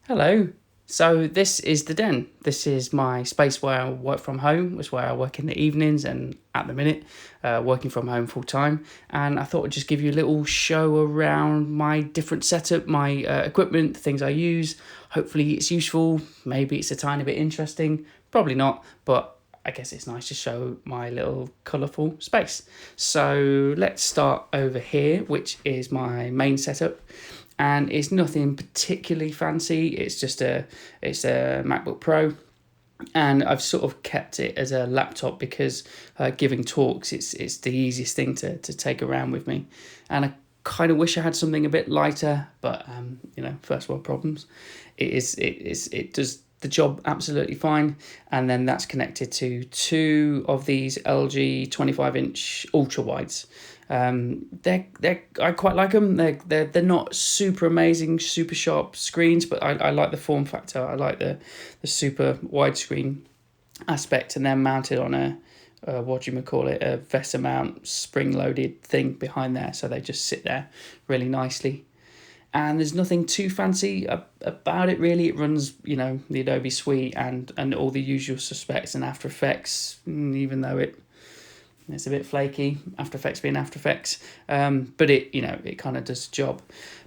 Hello. So this is the den. This is my space where I work from home. It's where I work in the evenings and at the minute, working from home full time. And I thought I'd just give you a little show around my different setup, my equipment, the things I use. Hopefully it's useful. Maybe it's a tiny bit interesting. Probably not, but I guess it's nice to show my little colourful space. So let's start over here, which is my main setup. And it's nothing particularly fancy. It's a MacBook Pro, and I've sort of kept it as a laptop because giving talks, it's the easiest thing to take around with me, and I kind of wish I had something a bit lighter, but first world problems. It does the job absolutely fine, and then that's connected to two of these LG 25-inch ultra wides. I quite like them. They're not super amazing, super sharp screens, but I like the form factor. I like the super widescreen aspect, and they're mounted on a a VESA mount spring loaded thing behind there, so they just sit there really nicely. And there's nothing too fancy about it really. It runs the Adobe Suite and all the usual suspects and After Effects, even though it's a bit flaky, After Effects being After Effects, but it kind of does the job.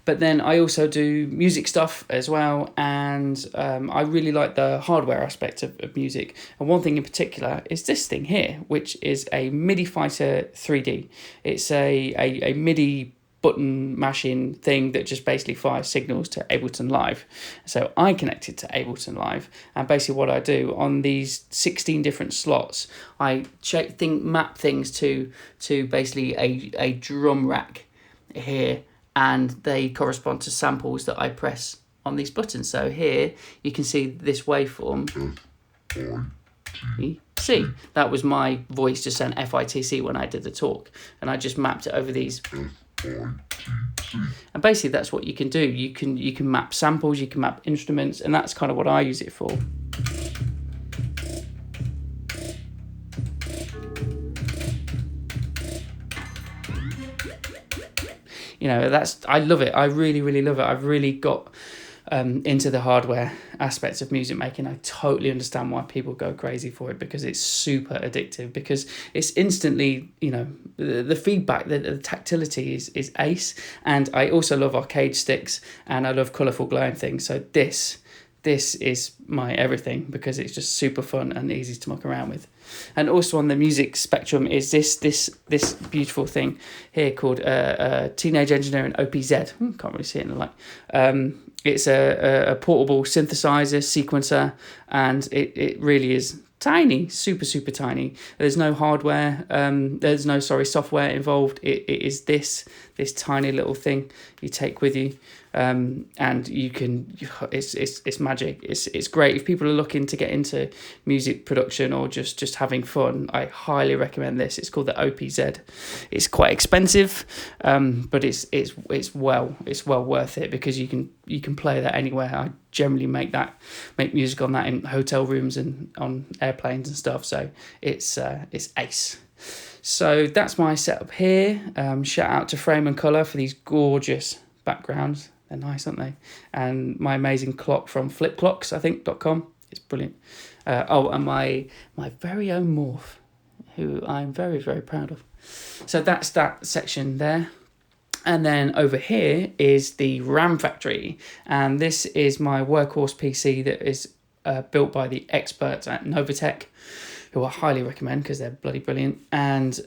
But then I also do music stuff as well, and I really like the hardware aspect of music. And one thing in particular is this thing here, which is a MIDI Fighter 3D. It's a MIDI button mashing thing that just basically fires signals to Ableton Live. So I connected to Ableton Live, and basically what I do on these 16 different slots, I map things to basically a drum rack here, and they correspond to samples that I press on these buttons. So here you can see this waveform. See, that was my voice just saying FITC when I did the talk, and I just mapped it over these. And basically that's what you can do. You can map samples, you can map instruments, and that's kind of what I use it for. I love it. I really love it. I've really got into the hardware aspects of music making. I totally understand why people go crazy for it, because it's super addictive, because it's instantly, the feedback, the tactility is ace. And I also love arcade sticks, and I love colourful glowing things. So this is my everything, because it's just super fun and easy to muck around with. And also on the music spectrum is this beautiful thing here called Teenage Engineering OPZ. Can't really see it in the light. It's a portable synthesizer sequencer, and it really is tiny, super tiny. There's no hardware, there's no software involved. It is this tiny little thing you take with you, and you can, it's magic. It's great if people are looking to get into music production or just having fun. I highly recommend this. It's called the OPZ. It's quite expensive, but it's well worth it, because you can play that anywhere. I generally make music on that in hotel rooms and on airplanes and stuff, so it's ace. So that's my setup here. Shout out to Frame and Colour for these gorgeous backgrounds. They're nice, aren't they? And my amazing clock from flipclocks, I think, .com. It's brilliant. And my very own Morph, who I'm very proud of. So that's that section there. And then over here is the RAM factory, and this is my workhorse PC that is built by the experts at Novatech, who I highly recommend because they're bloody brilliant. And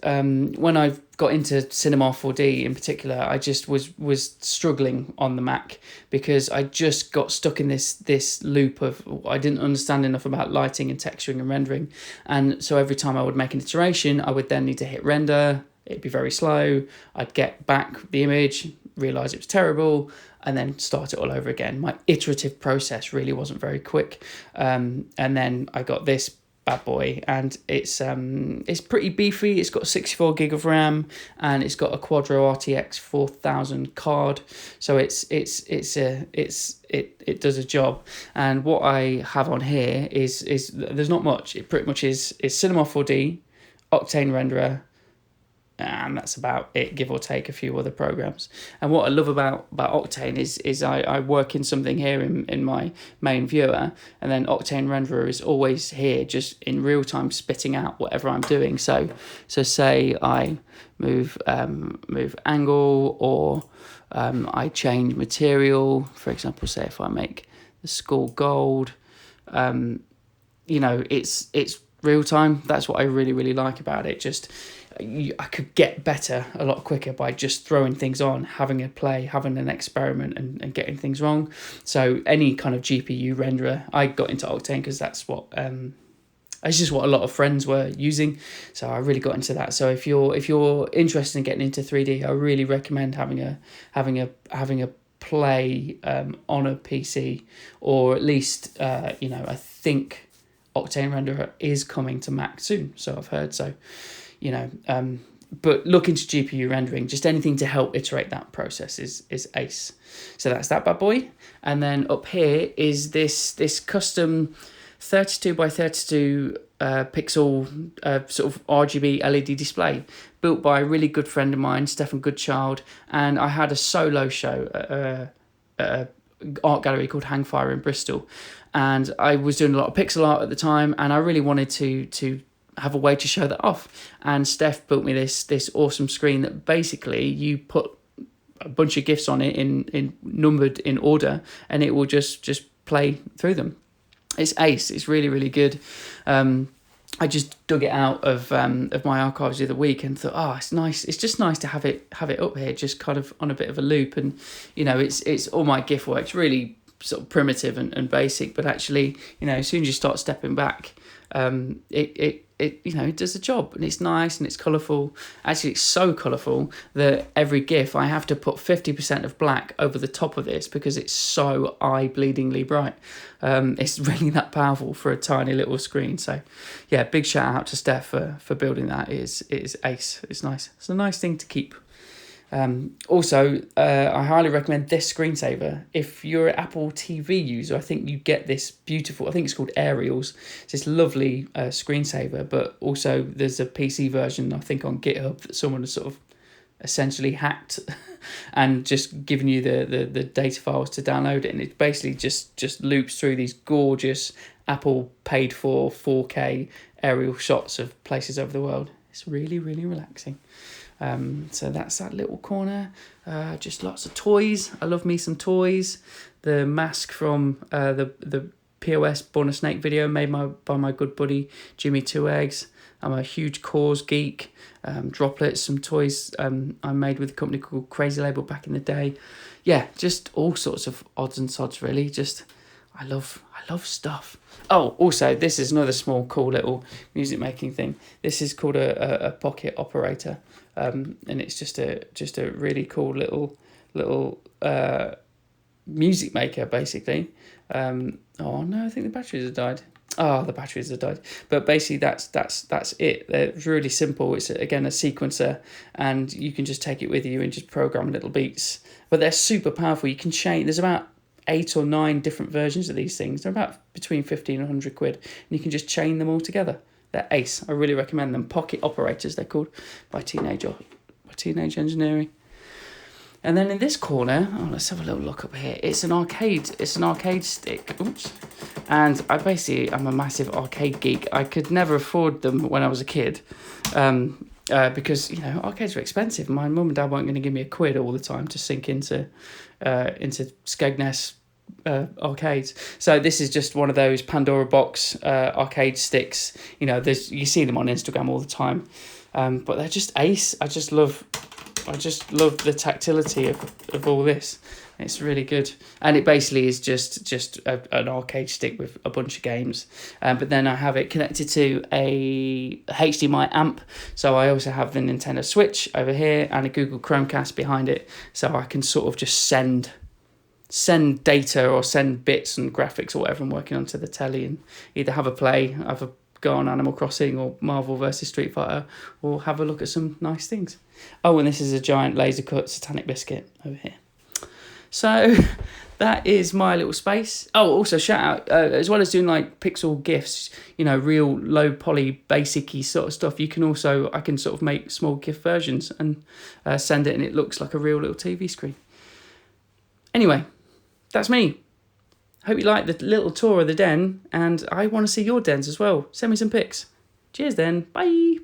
when I've got into Cinema 4D in particular, I just was struggling on the Mac, because I just got stuck in this loop of I didn't understand enough about lighting and texturing and rendering. And so every time I would make an iteration, I would then need to hit render. It'd be very slow. I'd get back the image, realise it was terrible, and then start it all over again. My iterative process really wasn't very quick. And then I got this bad boy, and it's pretty beefy. It's got 64 gig of RAM, and it's got a Quadro RTX 4000 card. So it does a job. And what I have on here is there's not much. It pretty much is Cinema 4D, Octane renderer, and that's about it, give or take a few other programs. And what I love about Octane is I work in something here in my main viewer, and then Octane Renderer is always here, just in real time spitting out whatever I'm doing. So say I move angle, or I change material. For example, say if I make the skull gold, it's real time. That's what I really, really like about it. Just I could get better a lot quicker by just throwing things on, having a play, having an experiment, and getting things wrong. So any kind of GPU renderer, I got into Octane because that's what it's just what a lot of friends were using, so I really got into that. So if you're interested in getting into 3D, I really recommend having a play on a PC, or at least I think Octane Renderer is coming to Mac soon, so I've heard. So but look into GPU rendering. Just anything to help iterate that process is ace. So that's that bad boy. And then up here is this custom 32 by 32 pixel sort of RGB LED display, built by a really good friend of mine, Stefan Goodchild. And I had a solo show at a art gallery called Hangfire in Bristol, and I was doing a lot of pixel art at the time, and I really wanted to have a way to show that off. And Steph built me this awesome screen that basically you put a bunch of GIFs on it in numbered in order, and it will just play through them. It's ace. It's really, really good. I just dug it out of my archives the other week and thought, it's nice. It's just nice to have it up here, just kind of on a bit of a loop. And it's all my GIF work's really sort of primitive and basic, but actually, as soon as you start stepping back, it does the job, and it's nice and it's colourful. Actually, it's so colourful that every GIF I have to put 50% of black over the top of this because it's so eye-bleedingly bright. It's really that powerful for a tiny little screen. So yeah, big shout out to Steph for building that. It is ace. It's nice. It's a nice thing to keep. Also, I highly recommend this screensaver. If you're an Apple TV user, I think you get this beautiful, I think it's called Aerials. It's this lovely screensaver, but also there's a PC version, I think, on GitHub that someone has sort of essentially hacked and just given you the data files to download it. And it basically just loops through these gorgeous Apple paid for 4K aerial shots of places over the world. It's really, really relaxing. So that's that little corner. Just lots of toys. I love me some toys. The mask from the POS Born a Snake video made by my good buddy Jimmy Two Eggs. I'm a huge Cores geek. Droplets, some toys I made with a company called Crazy Label back in the day. Yeah, just all sorts of odds and sods really. Just I love stuff. Oh, also, this is another small, cool little music making thing. This is called a pocket operator, and it's just a really cool little music maker, basically. Oh no, I think the batteries have died. Oh, the batteries have died. But basically, that's it. It's really simple. It's again a sequencer, and you can just take it with you and just program little beats. But they're super powerful. You can change. There's about 8 or 9 different versions of these things. They're about between 50 and 100 quid, and you can just chain them all together. They're ace. I really recommend them. Pocket operators, they're called, by Teenage Engineering. And then in this corner, let's have a little look up here. It's an arcade stick. Oops. And I'm a massive arcade geek. I could never afford them when I was a kid. Because arcades are expensive. My mum and dad weren't going to give me £1 all the time to sink into Skegness arcades. So this is just one of those Pandora box arcade sticks. You see them on Instagram all the time, but they're just ace. I just love the tactility of all this. It's really good, and it basically is just an arcade stick with a bunch of games. But then I have it connected to a HDMI amp, so I also have the Nintendo Switch over here and a Google Chromecast behind it, so I can sort of just send data or send bits and graphics or whatever I'm working on to the telly, and either have a play, have a go on Animal Crossing or Marvel vs Street Fighter, or have a look at some nice things. Oh, and this is a giant laser cut satanic biscuit over here. So that is my little space. Oh, also shout out, as well as doing like pixel GIFs, real low poly, basic-y sort of stuff, I can sort of make small GIF versions and send it, and it looks like a real little TV screen. Anyway, that's me. Hope you like the little tour of the den, and I want to see your dens as well. Send me some pics. Cheers then. Bye.